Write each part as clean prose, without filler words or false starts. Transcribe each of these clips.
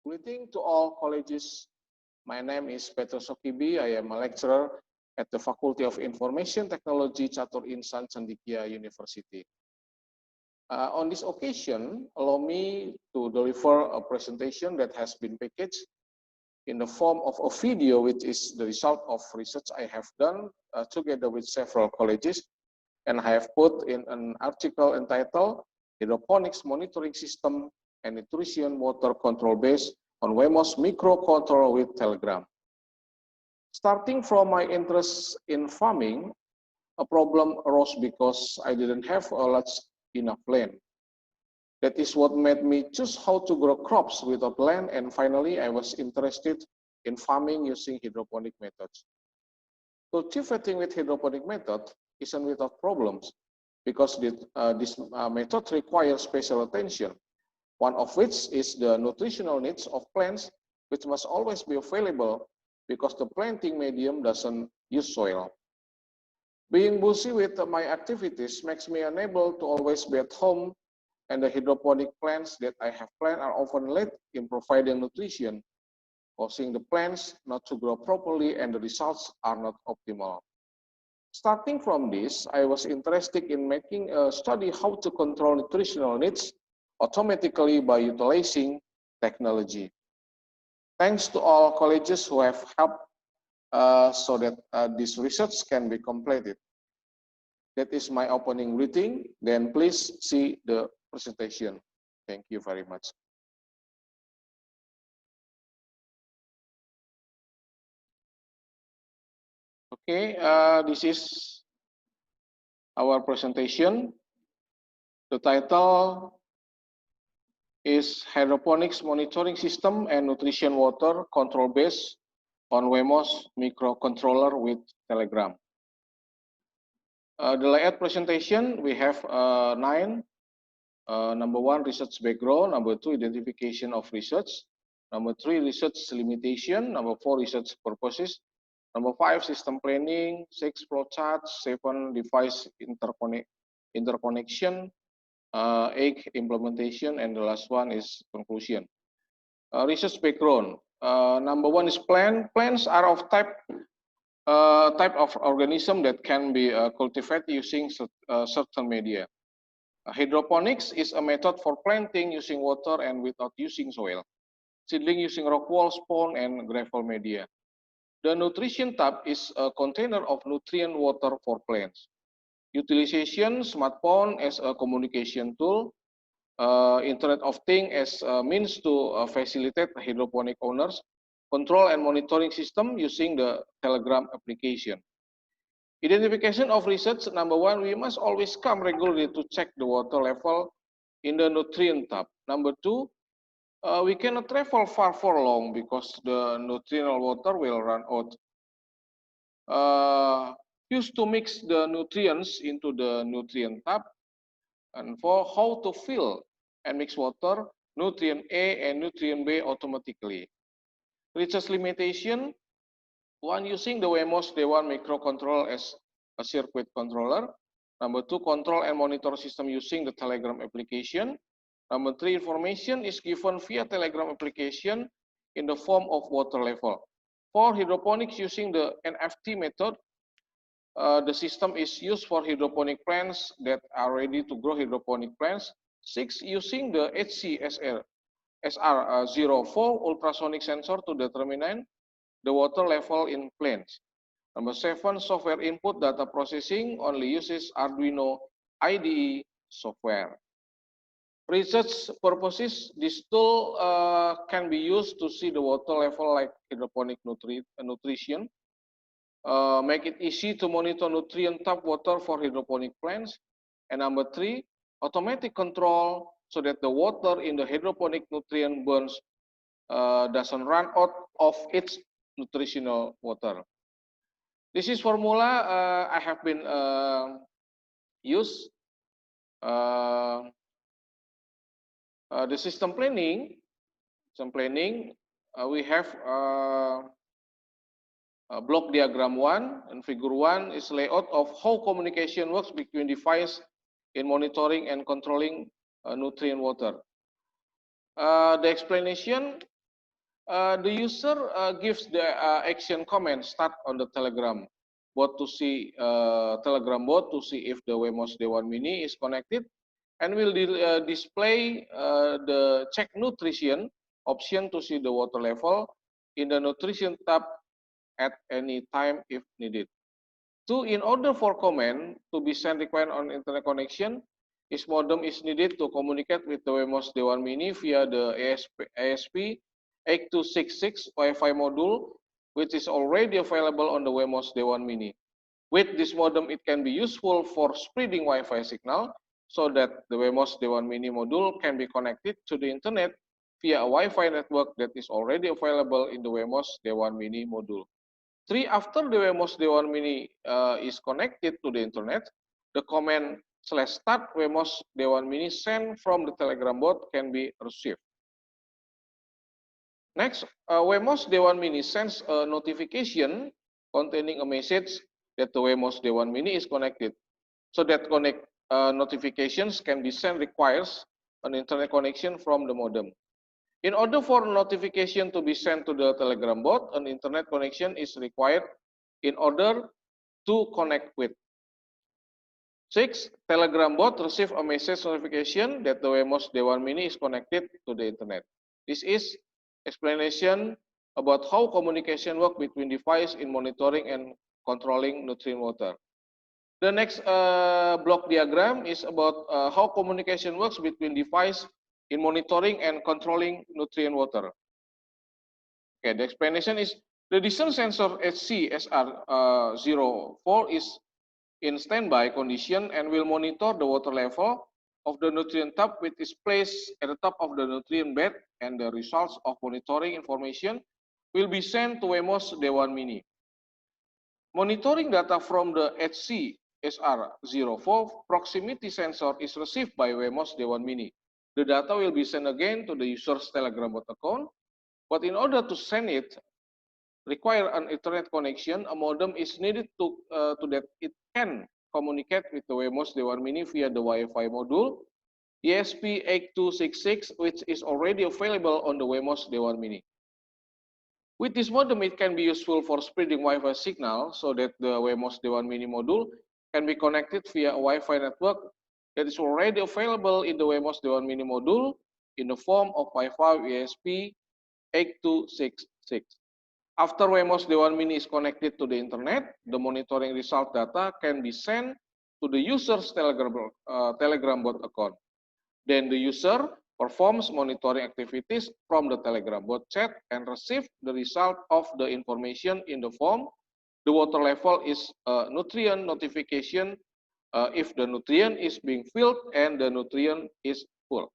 Greeting to all colleges. My name is Petrus Sokibi. I am a lecturer at the Faculty of Information Technology, Catur Insan Cendekia University. On this occasion, allow me to deliver a presentation that has been packaged in the form of a video, which is the result of research I have done together with several colleges, and I have put in an article entitled Hydroponics Monitoring System and Nutrition Water Control Based on WEMOS Microcontroller with Telegram. Starting from my interest in farming, a problem arose because I didn't have a large enough land. That is what made me choose how to grow crops without land, and finally I was interested in farming using hydroponic methods. Cultivating with hydroponic method isn't without problems because this method requires special attention, one of which is the nutritional needs of plants, which must always be available because the planting medium doesn't use soil. Being busy with my activities makes me unable to always be at home, and the hydroponic plants that I have planted are often late in providing nutrition, causing the plants not to grow properly and the results are not optimal. Starting from this, I was interested in making a study how to control nutritional needs automatically by utilizing technology. Thanks to all colleges who have helped so that this research can be completed. That is my opening greeting. Then please see the presentation. Thank you very much. Okay, this is our presentation. The title is Hydroponics Monitoring System and Nutrition Water Control Based on WEMOS Microcontroller with Telegram. The layout presentation, we have 9. Number 1, research background. Number 2, identification of research. Number 3, research limitation. Number 4, research purposes. Number 5, system planning. 6, flowchart. 7, device interconnection. 8, implementation. And the last one is conclusion. Research background. Number 1 is plant. Plants are of type of organism that can be cultivated using certain media. Hydroponics is a method for planting using water and without using soil. Seedling using rock walls, pond, and gravel media. The nutrition tab is a container of nutrient water for plants. Utilization, smartphone as a communication tool. Internet of Things as a means to facilitate hydroponic owners. Control and monitoring system using the Telegram application. Identification of research. Number 1, we must always come regularly to check the water level in the nutrient tab. Number 2, we cannot travel far for long because the nutrient water will run out. Used to mix the nutrients into the nutrient tab, and for how to fill and mix water, nutrient A and nutrient B automatically. Research limitation. 1, using the WEMOS D1 microcontroller as a circuit controller. Number 2, control and monitor system using the Telegram application. Number 3, information is given via Telegram application in the form of water level. For hydroponics using the NFT method, the system is used for hydroponic plants that are ready to grow hydroponic plants. 6, using the HCSR SR04 ultrasonic sensor to determine the water level in plants. Number 7, software input data processing only uses Arduino IDE software. Research purposes, this tool can be used to see the water level like hydroponic nutrition. Make it easy to monitor nutrient tap water for hydroponic plants. And number 3, automatic control so that the water in the hydroponic nutrient burns doesn't run out of its nutritional water. This is formula I have been used. The system planning. We have block diagram 1 and figure 1 is layout of how communication works between device in monitoring and controlling nutrient water. The explanation, The user gives the action comment start on the Telegram bot to see Telegram bot to see if the Wemos Dewan Mini is connected, and will display the check nutrition option to see the water level in the nutrition tab at any time if needed. Two, in order for comment to be sent required on internet connection, its modem is needed to communicate with the Wemos Dewan Mini via the ASP8266 Wi-Fi module, which is already available on the Wemos Dewan Mini. With this modem, it can be useful for spreading Wi-Fi signal so that the Wemos Dewan Mini module can be connected to the internet via a Wi-Fi network that is already available in the Wemos Dewan Mini module. Three, after the Wemos Dewan Mini is connected to the internet, the command /start Wemos Dewan Mini sent from the Telegram bot can be received. Next, Wemos Dewan Mini sends a notification containing a message that the Wemos Dewan Mini is connected. So that notifications can be sent requires an internet connection from the modem. In order for notification to be sent to the Telegram bot, an internet connection is required in order to connect with. 6. Telegram bot receive a message notification that the Wemos Dewan Mini is connected to the internet. This is explanation about how communication works between devices in monitoring and controlling nutrient water. The next block diagram is about how communication works between devices in monitoring and controlling nutrient water. Okay, the explanation is the distance sensor HC-SR04 is in standby condition and will monitor the water level of the nutrient tub, which is placed at the top of the nutrient bed, and the results of monitoring information will be sent to Wemos Dewan Mini. Monitoring data from the HC-SR04 proximity sensor is received by Wemos Dewan Mini. The data will be sent again to the user's Telegram bot account, but in order to send it, require an internet connection. A modem is needed to that it can communicate with the Wemos Dewan Mini via the Wi-Fi module ESP8266, which is already available on the Wemos Dewan Mini. With this modem, it can be useful for spreading Wi-Fi signal so that the Wemos Dewan Mini module can be connected via a Wi-Fi network that is already available in the Wemos Dewan Mini module in the form of Wi-Fi ESP8266. After Wemos Dewan Mini is connected to the internet, the monitoring result data can be sent to the user's Telegram bot account. Then the user performs monitoring activities from the Telegram bot chat and receive the result of the information in the form. The water level is a nutrient notification if the nutrient is being filled and the nutrient is full.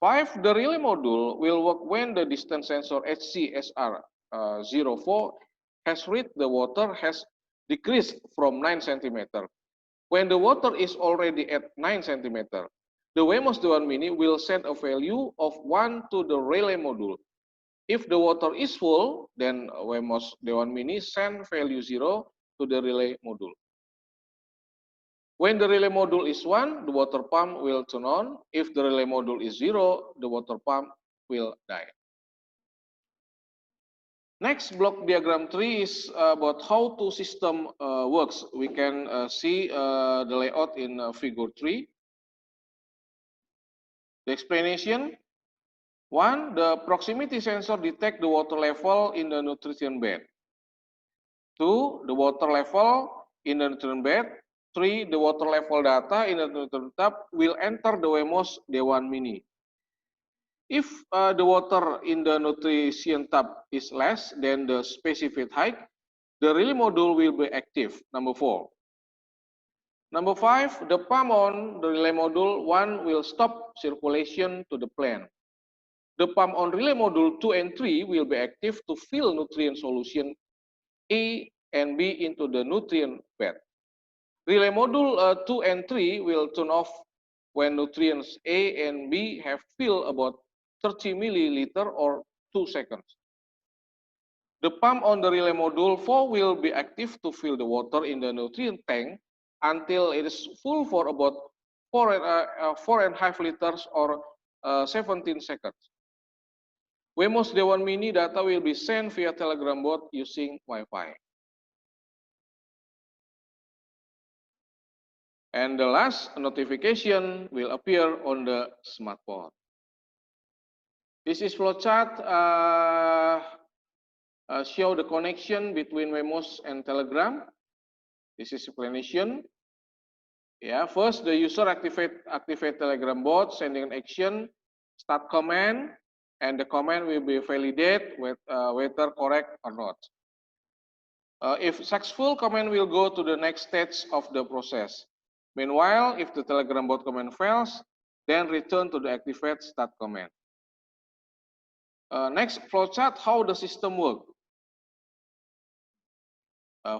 5. The relay module will work when the distance sensor HC-SR04 has read the water has decreased from 9 cm. When the water is already at 9 cm, the Wemos Dewan Mini will send a value of 1 to the relay module. If the water is full, then Wemos Dewan Mini send value 0 to the relay module. When the relay module is 1, the water pump will turn on. If the relay module is 0, the water pump will die. Next, block diagram 3 is about how the system works. We can see the layout in figure 3. The explanation. 1. The proximity sensor detects the water level in the nutrition bed. 2. The water level in the nutrient bed. 3. The water level data in the nutrient tub will enter the Wemos Dewan Mini. If the water in the nutrition tub is less than the specified height, the relay module will be active. Number 4. Number 5. The pump on the relay module 1 will stop circulation to the plant. The pump on relay module 2 and 3 will be active to fill nutrient solution A and B into the nutrient bed. Relay module 2 and 3 will turn off when nutrients A and B have filled about 30 milliliter or 2 seconds. The pump on the relay module 4 will be active to fill the water in the nutrient tank until it is full for about 4.5 liters or 17 seconds. Wemos Dewan Mini data will be sent via Telegram bot using Wi-Fi. And the last notification will appear on the smartphone. This is flowchart show the connection between Wemos and Telegram. This is explanation. Yeah, first the user activate Telegram bot, sending an action, start command, and the command will be validated with whether correct or not. If successful, command will go to the next stage of the process. Meanwhile, if the Telegram bot command fails, then return to the activate start command. Next flowchart, how the system works.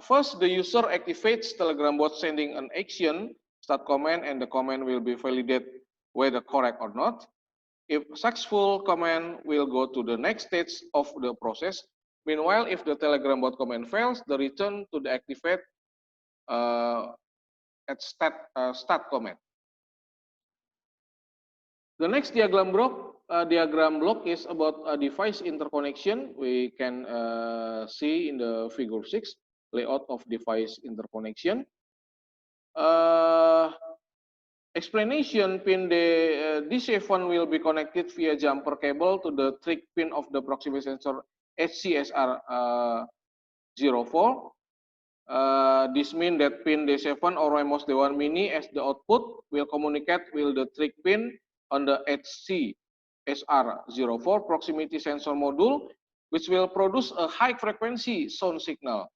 First, the user activates Telegram bot sending an action, start command, and the command will be validated whether correct or not. If successful, command will go to the next stage of the process. Meanwhile, if the Telegram bot command fails, the return to the activate at start command. The next diagram block is about device interconnection. We can see in the figure 6 layout of device interconnection. Explanation pin D7 will be connected via jumper cable to the trick pin of the proximity sensor HCSR04. This means that pin D7 or Wemos Dewan Mini as the output will communicate with the trick pin on the HCSR04 proximity sensor module, which will produce a high frequency sound signal.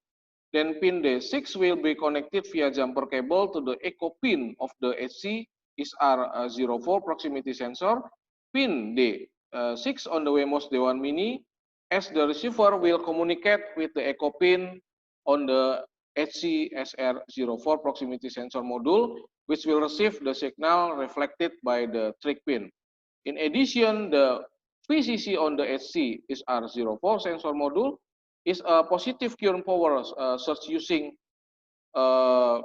Then pin D6 will be connected via jumper cable to the echo pin of the HCSR04 proximity sensor. Pin D6 on the Wemos Dewan Mini as the receiver will communicate with the echo pin on the HCSR04 proximity sensor module, which will receive the signal reflected by the trick pin. In addition, the VCC on the HCSR04 sensor module is a positive current power source using 5-volt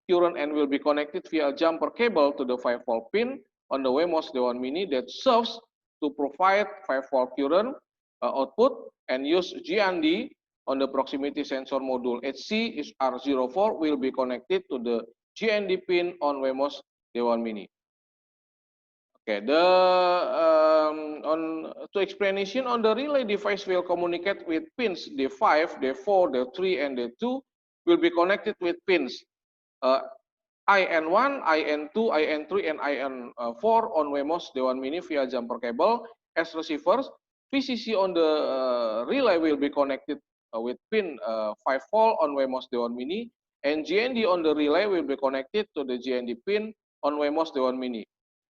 current and will be connected via jumper cable to the 5-volt pin on the Wemos Dewan Mini that serves to provide 5-volt current output and use GND on the proximity sensor module HCSR04 will be connected to the GND pin on Wemos Dewan Mini. Okay, to explanation on the relay device will communicate with pins D5, D4, D3, and D2 will be connected with pins IN1, IN2, IN3, and IN4 on Wemos Dewan Mini via jumper cable as receivers. VCC on the relay will be connected with pin 5-volt on Wemos Dewan Mini, and GND on the relay will be connected to the GND pin on Wemos Dewan Mini.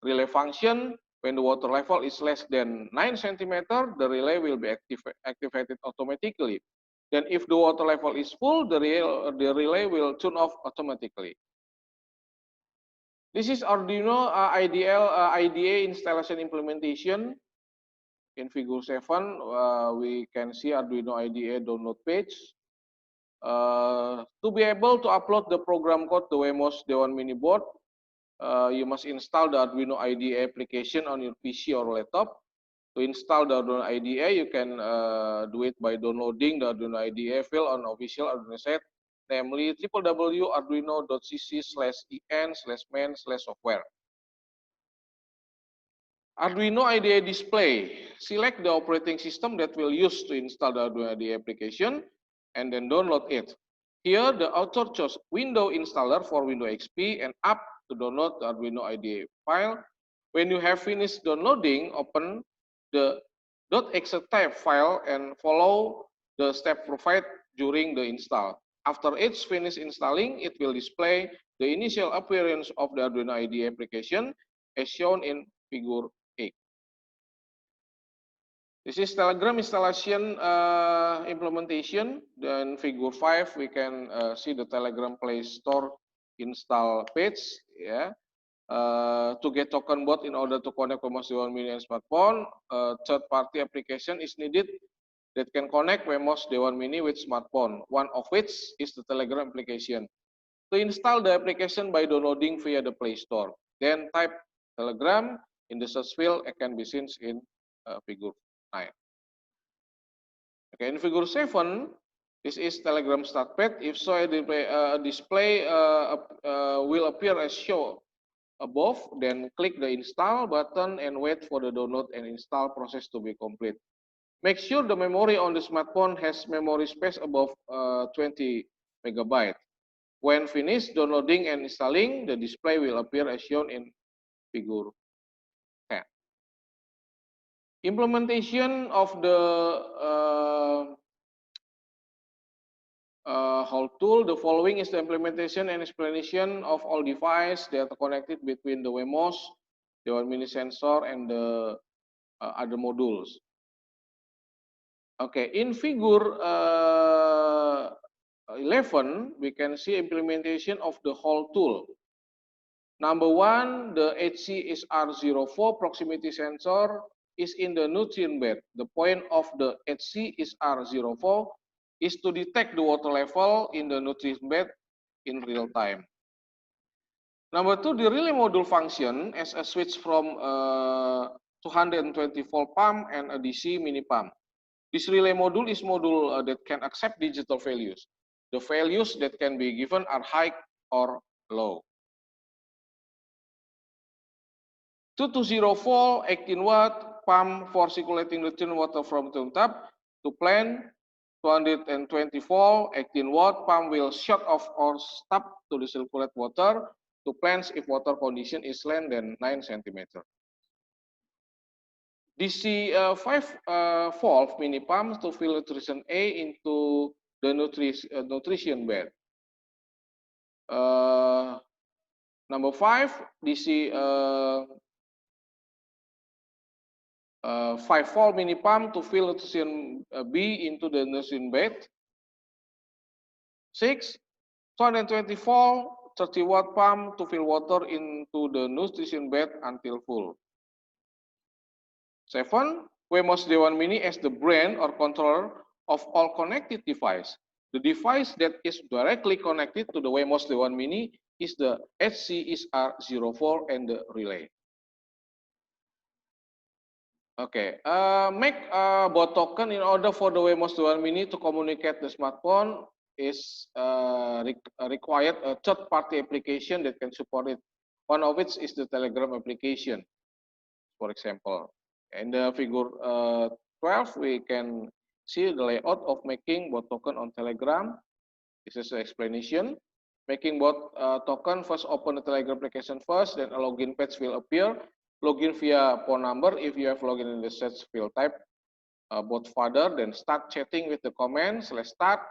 Relay function, when the water level is less than 9 cm, the relay will be activated automatically. Then if the water level is full, the relay will turn off automatically. This is Arduino IDE installation implementation. In figure 7, we can see Arduino IDE download page. To be able to upload the program code to Wemos Dewan Mini board, you must install the Arduino IDE application on your PC or laptop. To install the Arduino IDE, you can do it by downloading the Arduino IDE file on official Arduino site, namely www.arduino.cc/en/main/software. Arduino IDE display. Select the operating system that will use to install the Arduino IDE application and then download it. Here, the author chose Windows installer for Windows XP and up to download the Arduino IDE file. When you have finished downloading, open the .exe type file and follow the step provided during the install. After it's finished installing, it will display the initial appearance of the Arduino IDE application as shown in figure 8. This is Telegram installation implementation. Then figure 5, we can see the Telegram Play Store install page. Yeah. To get token bot in order to connect Wemos Dewan Mini and smartphone, third-party application is needed that can connect Wemos Dewan Mini with smartphone, one of which is the Telegram application. To install the application by downloading via the Play Store, then type Telegram in the search field. It can be seen in figure 9. Okay, in figure 7, this is Telegram start page. If so, a display will appear as shown above, then click the install button and wait for the download and install process to be complete. Make sure the memory on the smartphone has memory space above 20 megabyte. When finished downloading and installing, the display will appear as shown in figure 10. Implementation of the whole tool. The following is the implementation and explanation of all devices that are connected between the WEMOS, the Dewan Mini sensor, and the other modules. Okay, in figure 11, we can see implementation of the whole tool. Number 1, the HCSR04 proximity sensor is in the nutrient bed. The point of the HCSR04 is to detect the water level in the nutrient bed in real time. Number 2, the relay module function as a switch from 220 volt pump and a DC mini pump. This relay module is module that can accept digital values. The values that can be given are high or low. 220 volt 18 watt pump for circulating nutrient water from the tap to plant. 220 volt 18 watt pump will shut off or stop to the circulate water to plants if water condition is less than 9 cm. DC 5 volt mini pump to fill nutrition A into the nutrition bed. Number 5, DC 5 volt mini pump to fill nutrition B into the nutrition bed. 6, 220 volt 30 watt pump to fill water into the nutrition bed until full. 7, WEMOS Dewan Mini as the brand or controller of all connected device. The device that is directly connected to the WEMOS Dewan Mini is the HCSR04 and the relay. Okay, make a bot token in order for the WEMOS Dewan Mini to communicate the smartphone is required a third-party application that can support it. One of which is the Telegram application, for example. In the figure 12, we can see the layout of making bot token on Telegram. This is the explanation. Making bot token, first open the Telegram application first, then a login page will appear. Login via phone number. If you have login in the search field, type bot father, then start chatting with the command start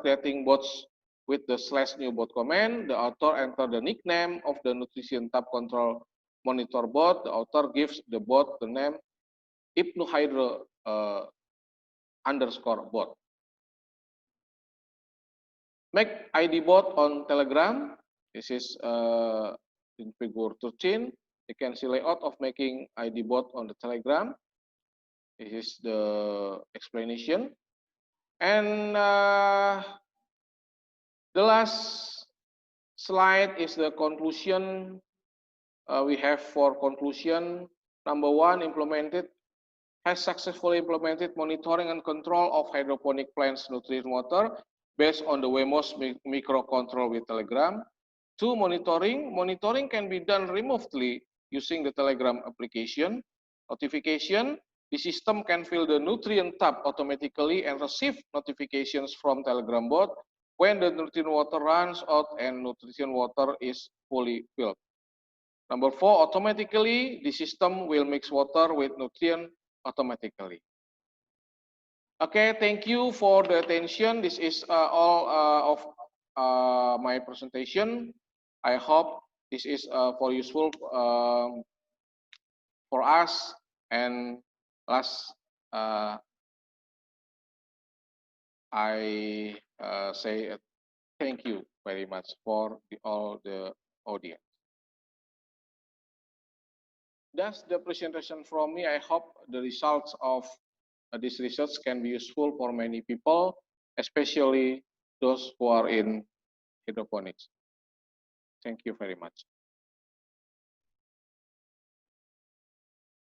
creating bots with the /new bot command. The author enter the nickname of the nutrition tab control monitor bot. The author gives the bot the name Ibnu Hydro _ bot. Make ID bot on Telegram. This is in figure 13. You can see layout of making ID bot on the Telegram. This is the explanation. And the last slide is the conclusion. We have for conclusion, number 1, has successfully implemented monitoring and control of hydroponic plants nutrient water based on the WEMOS microcontrol with Telegram. 2, monitoring. Monitoring can be done remotely using the Telegram application. Notification. The system can fill the nutrient tab automatically and receive notifications from Telegram bot when the nutrient water runs out and nutrient water is fully filled. Number 4, automatically the system will mix water with nutrient automatically. Okay, thank you for the attention. This is all of my presentation. I hope this is for useful for us. And last, I say thank you very much for all the audience. That's the presentation from me. I hope the results of this research can be useful for many people, especially those who are in hydroponics. Thank you very much.